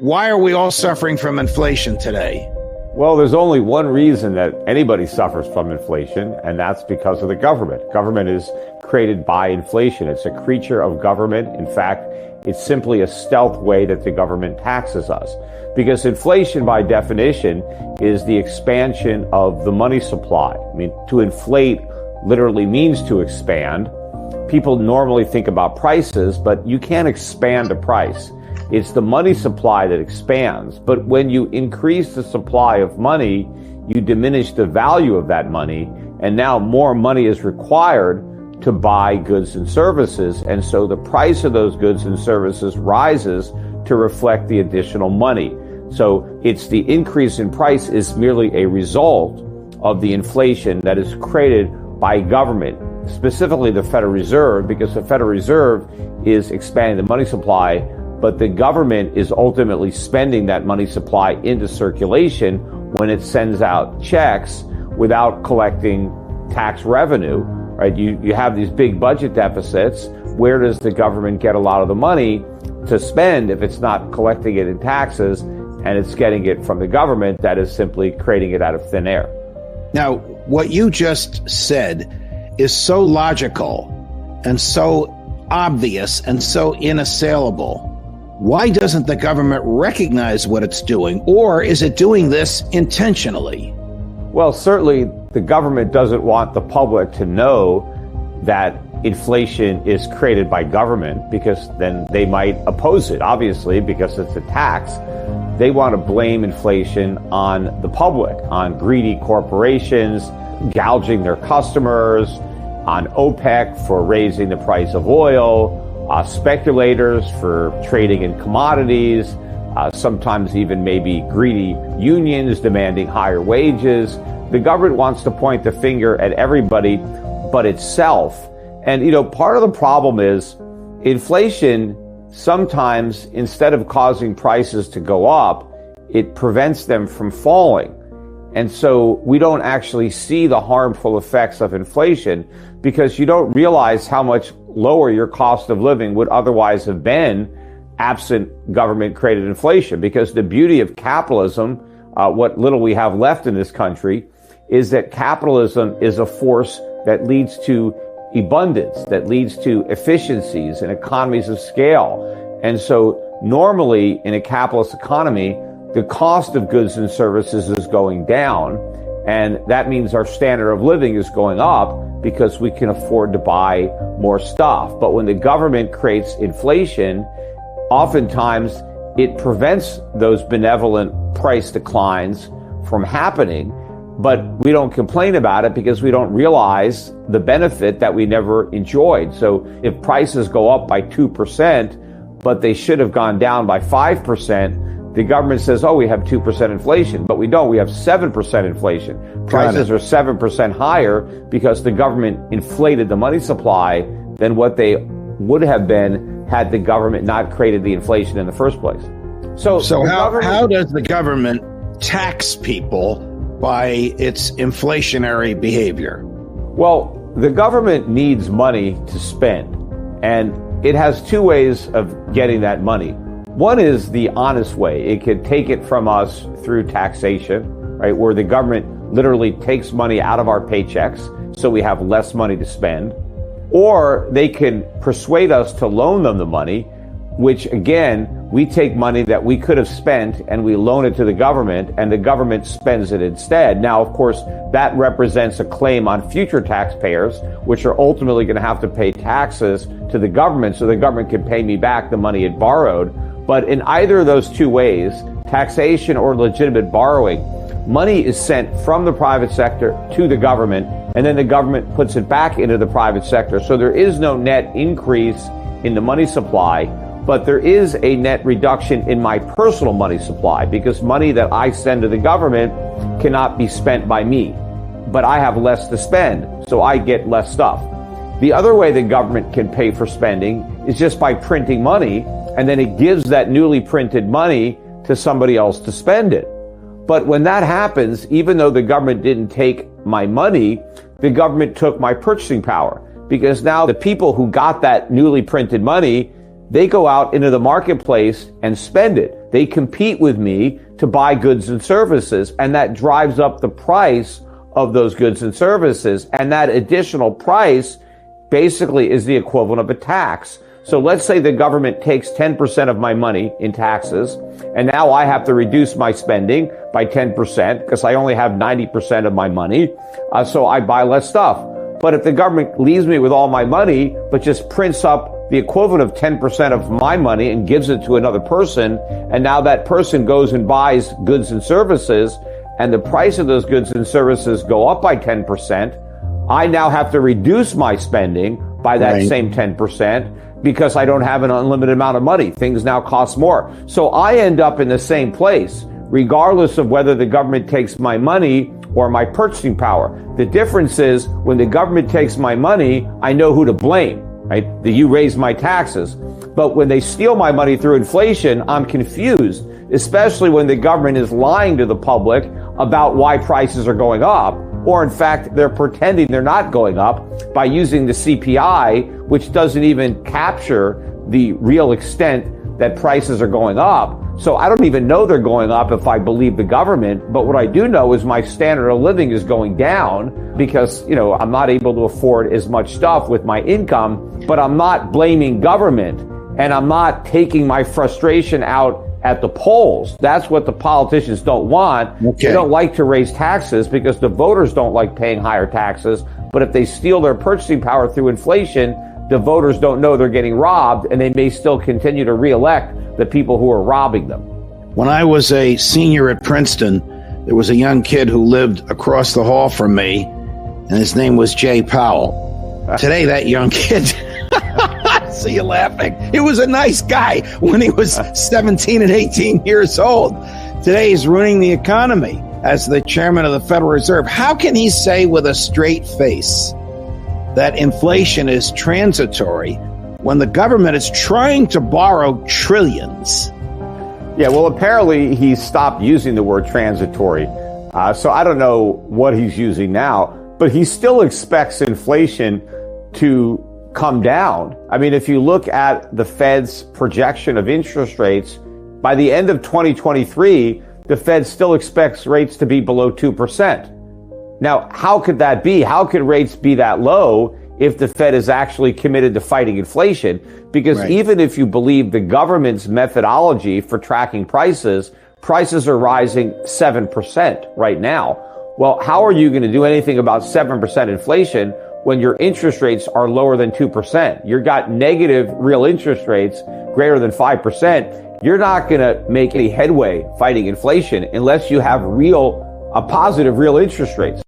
Why are we all suffering from inflation today? Well, there's only one reason that anybody suffers from inflation, and that's because of the government. Government is created by inflation. It's a creature of government. In fact, it's simply a stealth way that the government taxes us. Because inflation, by definition, is the expansion of the money supply. I mean, to inflate literally means to expand. People normally think about prices, but you can't expand a price. It's the money supply that expands. But when you increase the supply of money, you diminish the value of that money. And now more money is required to buy goods and services. And so the price of those goods and services rises to reflect the additional money. So it's the increase in price is merely a result of the inflation that is created by government, specifically the Federal Reserve, because the Federal Reserve is expanding the money supply, but the government is ultimately spending that money supply into circulation when it sends out checks without collecting tax revenue, right? You have these big budget deficits. Where does the government get a lot of the money to spend if it's not collecting it in taxes and it's getting it from the government that is simply creating it out of thin air? Now, what you just said is so logical and so obvious and so inassailable. Why doesn't the government recognize what it's doing, or is it doing this intentionally? Well, certainly the government doesn't want the public to know that inflation is created by government, because then they might oppose it, obviously, because it's a tax. They want to blame inflation on the public, on greedy corporations gouging their customers, on OPEC for raising the price of oil, speculators for trading in commodities, sometimes even maybe greedy unions demanding higher wages. The government wants to point the finger at everybody but itself. And, part of the problem is inflation sometimes, instead of causing prices to go up, it prevents them from falling. And so we don't actually see the harmful effects of inflation because you don't realize how much lower your cost of living would otherwise have been absent government-created inflation. Because the beauty of capitalism, what little we have left in this country, is that capitalism is a force that leads to abundance, that leads to efficiencies and economies of scale. And so normally in a capitalist economy, the cost of goods and services is going down, and that means our standard of living is going up because we can afford to buy more stuff. But when the government creates inflation, oftentimes it prevents those benevolent price declines from happening, but we don't complain about it because we don't realize the benefit that we never enjoyed. So if prices go up by 2%, but they should have gone down by 5%, the government says, we have 2% inflation, but we don't. We have 7% inflation. Prices are 7% higher because the government inflated the money supply than what they would have been had the government not created the inflation in the first place. So how does the government tax people by its inflationary behavior? Well, the government needs money to spend, and it has two ways of getting that money. One is the honest way. It could take it from us through taxation, right, where the government literally takes money out of our paychecks so we have less money to spend. Or they can persuade us to loan them the money, which again, we take money that we could have spent and we loan it to the government, and the government spends it instead. Now, of course, that represents a claim on future taxpayers, which are ultimately going to have to pay taxes to the government so the government can pay me back the money it borrowed. But in either of those two ways, taxation or legitimate borrowing, money is sent from the private sector to the government, and then the government puts it back into the private sector. So there is no net increase in the money supply, but there is a net reduction in my personal money supply, because money that I send to the government cannot be spent by me, but I have less to spend, so I get less stuff. The other way the government can pay for spending is just by printing money, and then it gives that newly printed money to somebody else to spend it. But when that happens, even though the government didn't take my money, the government took my purchasing power, because now the people who got that newly printed money, they go out into the marketplace and spend it. they compete with me to buy goods and services, and that drives up the price of those goods and services. And that additional price basically is the equivalent of a tax. So let's say the government takes 10% of my money in taxes, and now I have to reduce my spending by 10% because I only have 90% of my money. So I buy less stuff. But if the government leaves me with all my money, but just prints up the equivalent of 10% of my money and gives it to another person, and now that person goes and buys goods and services, and the price of those goods and services go up by 10%, I now have to reduce my spending by that same 10% because I don't have an unlimited amount of money. Things now cost more. So I end up in the same place, regardless of whether the government takes my money or my purchasing power. The difference is when the government takes my money, I know who to blame, right? That you raise my taxes. But when they steal my money through inflation, I'm confused, especially when the government is lying to the public about why prices are going up. Or in fact, they're pretending they're not going up by using the CPI, which doesn't even capture the real extent that prices are going up. So I don't even know they're going up if I believe the government. But what I do know is my standard of living is going down because, I'm not able to afford as much stuff with my income, but I'm not blaming government and I'm not taking my frustration out at the polls. That's what the politicians don't want. Okay. They don't like to raise taxes because the voters don't like paying higher taxes. But if they steal their purchasing power through inflation, the voters don't know they're getting robbed, and they may still continue to reelect the people who are robbing them. When I was a senior at Princeton, there was a young kid who lived across the hall from me, and his name was Jay Powell. Today, that young kid, I see you laughing. He was a nice guy when he was 17 and 18 years old. Today, he's ruining the economy as the chairman of the Federal Reserve. How can he say with a straight face that inflation is transitory when the government is trying to borrow trillions? Yeah, well, apparently he stopped using the word transitory. So I don't know what he's using now, but he still expects inflation to come down. I mean, if you look at the Fed's projection of interest rates, by the end of 2023, the Fed still expects rates to be below 2%. Now, how could that be? How could rates be that low if the Fed is actually committed to fighting inflation? Because even if you believe the government's methodology for tracking prices, prices are rising 7% right now. Well, how are you going to do anything about 7% inflation when your interest rates are lower than 2%? You've got negative real interest rates greater than 5%. You're not going to make any headway fighting inflation unless you have positive real interest rates.